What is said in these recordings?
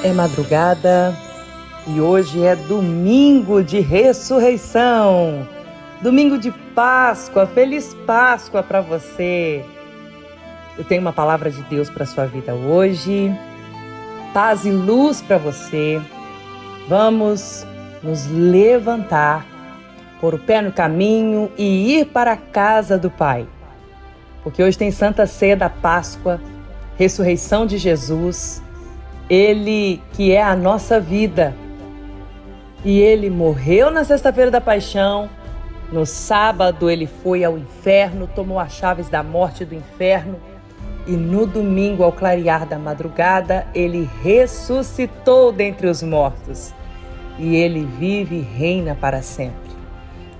É madrugada e hoje é domingo de ressurreição, domingo de Páscoa. Feliz Páscoa para você. Eu tenho uma palavra de Deus para sua vida hoje, paz e luz para você. Vamos nos levantar, pôr o pé no caminho e ir para a casa do Pai, porque hoje tem Santa Ceia da Páscoa, ressurreição de Jesus. Ele que é a nossa vida. E Ele morreu na sexta-feira da paixão. No sábado Ele foi ao inferno, tomou as chaves da morte do inferno. E no domingo, ao clarear da madrugada, Ele ressuscitou dentre os mortos. E Ele vive e reina para sempre.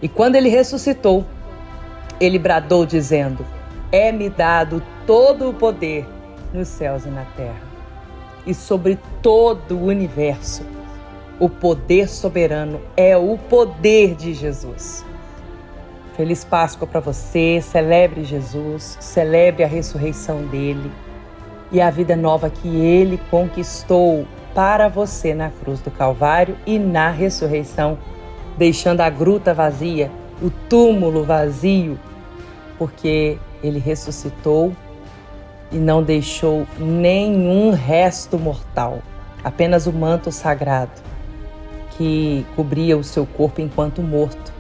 E quando Ele ressuscitou, Ele bradou dizendo: é-me dado todo o poder nos céus e na terra. E sobre todo o universo, o poder soberano é o poder de Jesus. Feliz Páscoa para você, celebre Jesus, celebre a ressurreição dele e a vida nova que ele conquistou para você na cruz do Calvário e na ressurreição, deixando a gruta vazia, o túmulo vazio, porque ele ressuscitou e não deixou nenhum resto mortal, apenas o manto sagrado que cobria o seu corpo enquanto morto.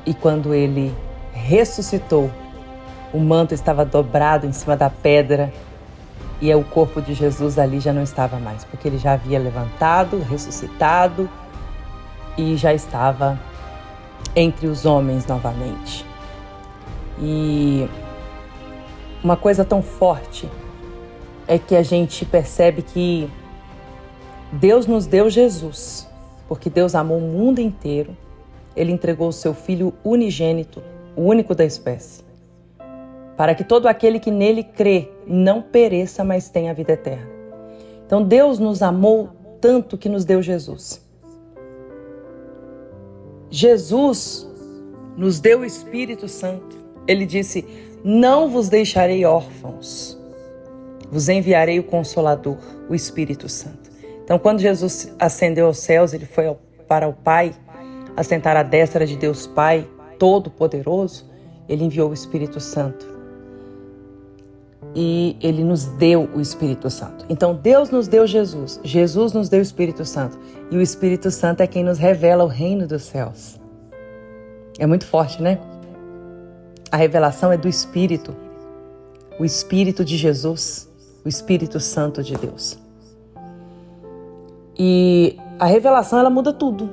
E quando ele ressuscitou, o manto estava dobrado em cima da pedra e o corpo de Jesus ali já não estava mais, porque ele já havia levantado, ressuscitado e já estava entre os homens novamente. E uma coisa tão forte é que a gente percebe que Deus nos deu Jesus, porque Deus amou o mundo inteiro. Ele entregou o seu Filho unigênito, o único da espécie, para que todo aquele que nele crê não pereça, mas tenha a vida eterna. Então Deus nos amou tanto que nos deu Jesus. Jesus nos deu o Espírito Santo. Ele disse: não vos deixarei órfãos, vos enviarei o Consolador, o Espírito Santo. Então, quando Jesus ascendeu aos céus, ele foi para o Pai, assentar à destra de Deus Pai Todo-Poderoso, ele enviou o Espírito Santo. E ele nos deu o Espírito Santo. Então, Deus nos deu Jesus, Jesus nos deu o Espírito Santo. E o Espírito Santo é quem nos revela o reino dos céus. É muito forte, né? A revelação é do Espírito, o Espírito de Jesus, o Espírito Santo de Deus. E a revelação, ela muda tudo.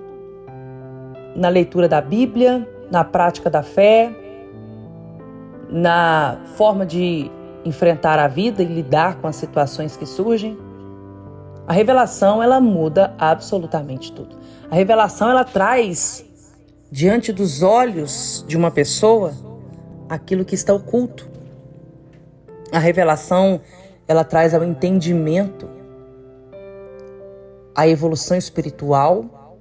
Na leitura da Bíblia, na prática da fé, na forma de enfrentar a vida e lidar com as situações que surgem. A revelação, ela muda absolutamente tudo. A revelação, ela traz diante dos olhos de uma pessoa aquilo que está oculto. A revelação, ela traz ao entendimento a evolução espiritual,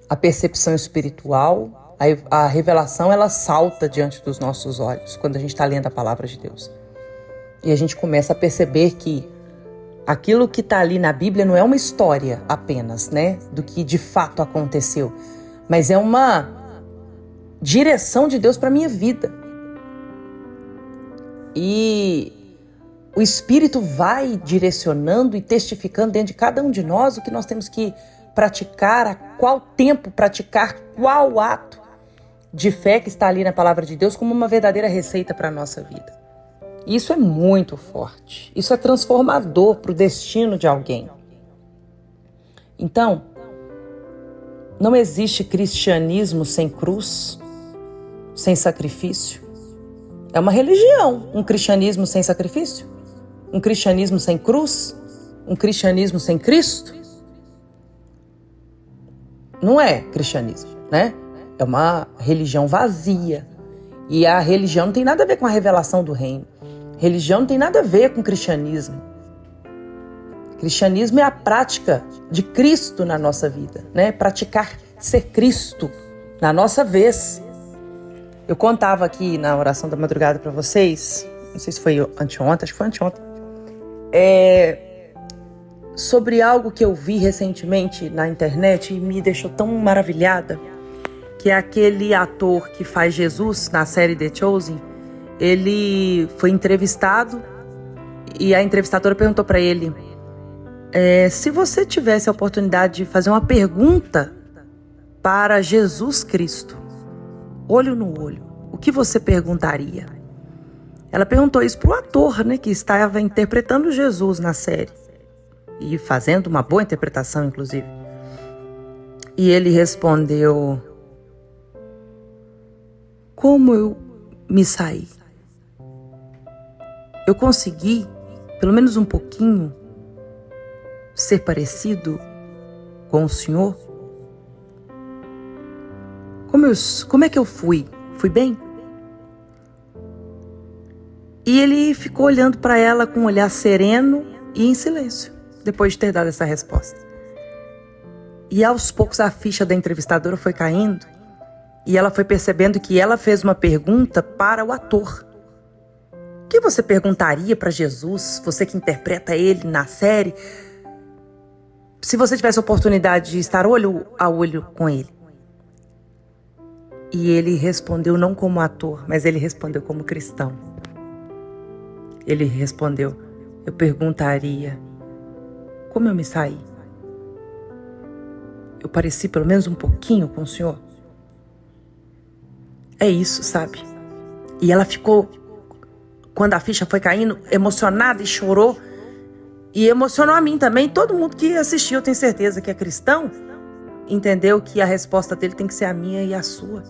a percepção espiritual. A revelação, ela salta diante dos nossos olhos quando a gente está lendo a palavra de Deus. E a gente começa a perceber que aquilo que está ali na Bíblia não é uma história apenas, né, do que de fato aconteceu, mas é uma direção de Deus para a minha vida. E o Espírito vai direcionando e testificando dentro de cada um de nós o que nós temos que praticar, a qual tempo praticar, qual ato de fé que está ali na palavra de Deus como uma verdadeira receita para a nossa vida. E isso é muito forte, isso é transformador para o destino de alguém. Então, não existe cristianismo sem cruz, sem sacrifício. É uma religião, um cristianismo sem sacrifício? Um cristianismo sem cruz? Um cristianismo sem Cristo? Não é cristianismo, né? É uma religião vazia. E a religião não tem nada a ver com a revelação do reino. Religião não tem nada a ver com cristianismo. Cristianismo é a prática de Cristo na nossa vida, né? Praticar ser Cristo na nossa vez. Eu contava aqui na oração da madrugada para vocês, não sei se foi anteontem, acho que foi anteontem, sobre algo que eu vi recentemente na internet e me deixou tão maravilhada, que é aquele ator que faz Jesus na série The Chosen. Ele foi entrevistado e a entrevistadora perguntou para ele: se você tivesse a oportunidade de fazer uma pergunta para Jesus Cristo, olho no olho, o que você perguntaria? Ela perguntou isso para o ator, né, que estava interpretando Jesus na série e fazendo uma boa interpretação, inclusive. E ele respondeu: como eu me saí? Eu consegui, pelo menos um pouquinho, ser parecido com o Senhor? Como é que eu fui? Fui bem? E ele ficou olhando para ela com um olhar sereno e em silêncio, depois de ter dado essa resposta. E aos poucos a ficha da entrevistadora foi caindo e ela foi percebendo que ela fez uma pergunta para o ator. O que você perguntaria para Jesus, você que interpreta ele na série, se você tivesse a oportunidade de estar olho a olho com ele? E ele respondeu não como ator, mas ele respondeu como cristão. Ele respondeu: eu perguntaria, como eu me saí? Eu pareci pelo menos um pouquinho com o Senhor? É isso, sabe? E ela ficou, quando a ficha foi caindo, emocionada e chorou. E emocionou a mim também. Todo mundo que assistiu, eu tenho certeza que é cristão, entendeu que a resposta dele tem que ser a minha e a sua.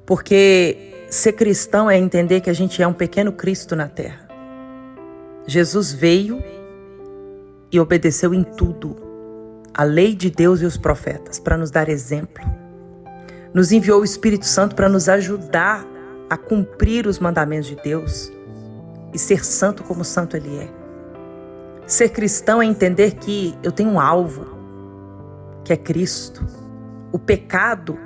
Porque ser cristão é entender que a gente é um pequeno Cristo na terra. Jesus veio e obedeceu em tudo a lei de Deus e os profetas para nos dar exemplo. Nos enviou o Espírito Santo para nos ajudar a cumprir os mandamentos de Deus e ser santo como santo Ele é. Ser cristão é entender que eu tenho um alvo, que é Cristo. O pecado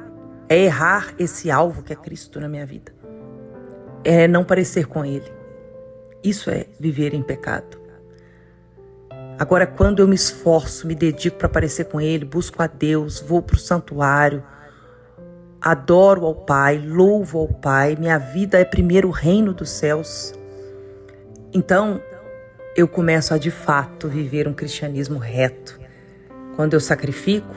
é errar esse alvo que é Cristo na minha vida. É não parecer com Ele. Isso é viver em pecado. Agora, quando eu me esforço, me dedico para parecer com Ele, busco a Deus, vou para o santuário, adoro ao Pai, louvo ao Pai, minha vida é primeiro o reino dos céus. Então, eu começo a de fato viver um cristianismo reto. Quando eu sacrifico,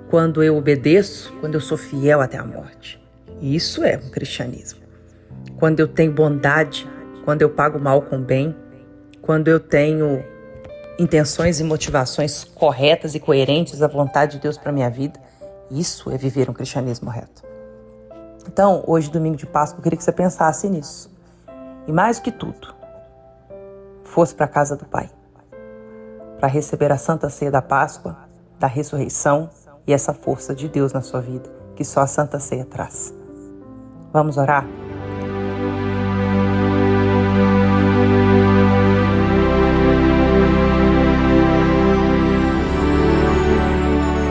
quando eu obedeço, quando eu sou fiel até a morte. Isso é um cristianismo. Quando eu tenho bondade, quando eu pago mal com bem, quando eu tenho intenções e motivações corretas e coerentes à vontade de Deus para minha vida, isso é viver um cristianismo reto. Então, hoje, domingo de Páscoa, eu queria que você pensasse nisso. E mais que tudo, fosse para a casa do Pai, para receber a Santa Ceia da Páscoa, da ressurreição e essa força de Deus na sua vida, que só a Santa Ceia traz. Vamos orar?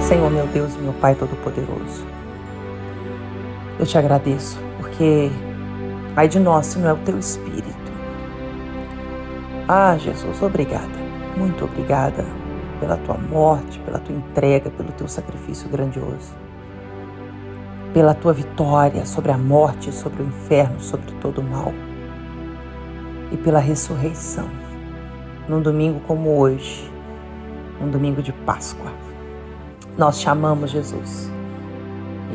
Senhor, meu Deus e meu Pai Todo-Poderoso, eu te agradeço, porque vai de nós se não é o Teu Espírito. Ah, Jesus, obrigada, muito obrigada pela Tua morte, pela Tua entrega, pelo Teu sacrifício grandioso, pela Tua vitória sobre a morte, sobre o inferno, sobre todo o mal, e pela ressurreição, num domingo como hoje, um domingo de Páscoa. Nós te amamos, Jesus,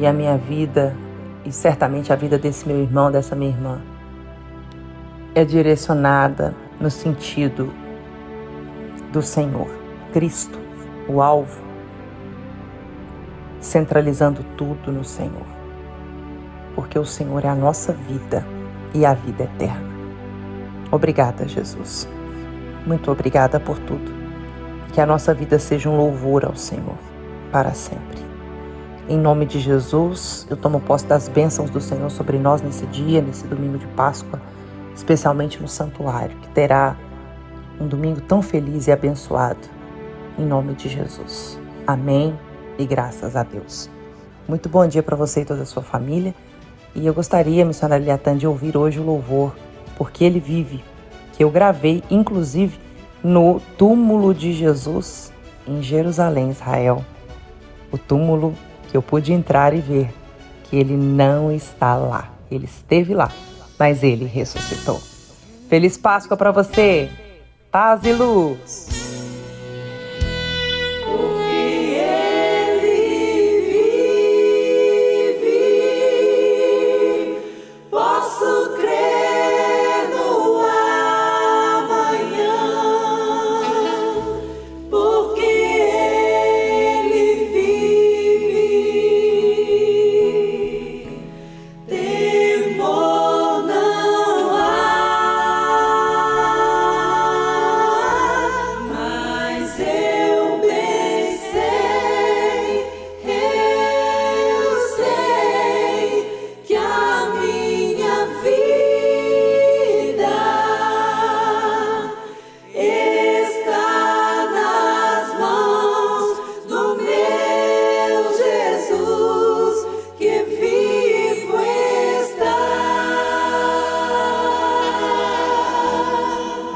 e a minha vida, e certamente a vida desse meu irmão, dessa minha irmã, é direcionada no sentido do Senhor, Cristo, o alvo, centralizando tudo no Senhor, porque o Senhor é a nossa vida e a vida eterna. Obrigada, Jesus, muito obrigada por tudo, que a nossa vida seja um louvor ao Senhor para sempre. Em nome de Jesus, eu tomo posse das bênçãos do Senhor sobre nós nesse dia, nesse domingo de Páscoa, especialmente no santuário, que terá um domingo tão feliz e abençoado. Em nome de Jesus. Amém e graças a Deus. Muito bom dia para você e toda a sua família. E eu gostaria, missionária Eliatan, de ouvir hoje o louvor Porque Ele Vive, que eu gravei, inclusive, no túmulo de Jesus em Jerusalém, Israel. O túmulo que eu pude entrar e ver que ele não está lá. Ele esteve lá, mas ele ressuscitou. Feliz Páscoa para você! Paz e luz!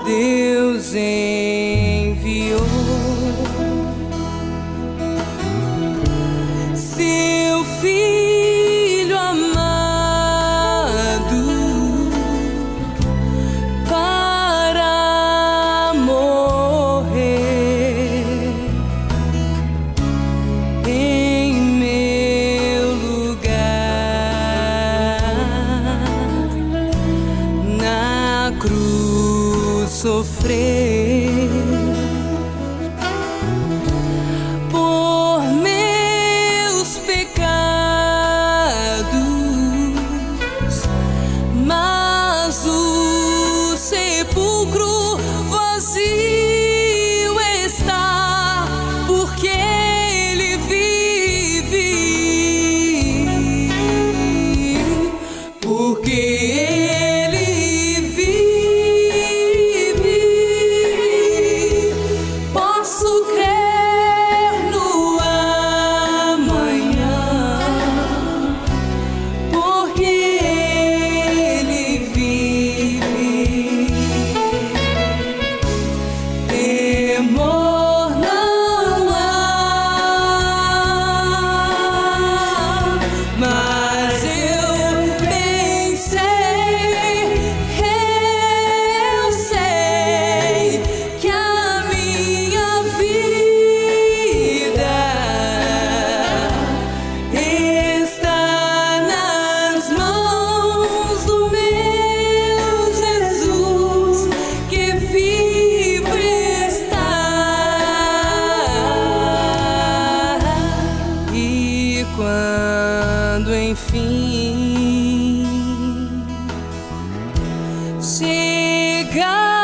Deus enviou seu Filho amado para morrer em meu lugar na cruz. Sofrer por meus pecados, mas o sepulcro vazio está, porque ele vive, porque quando enfim chegar.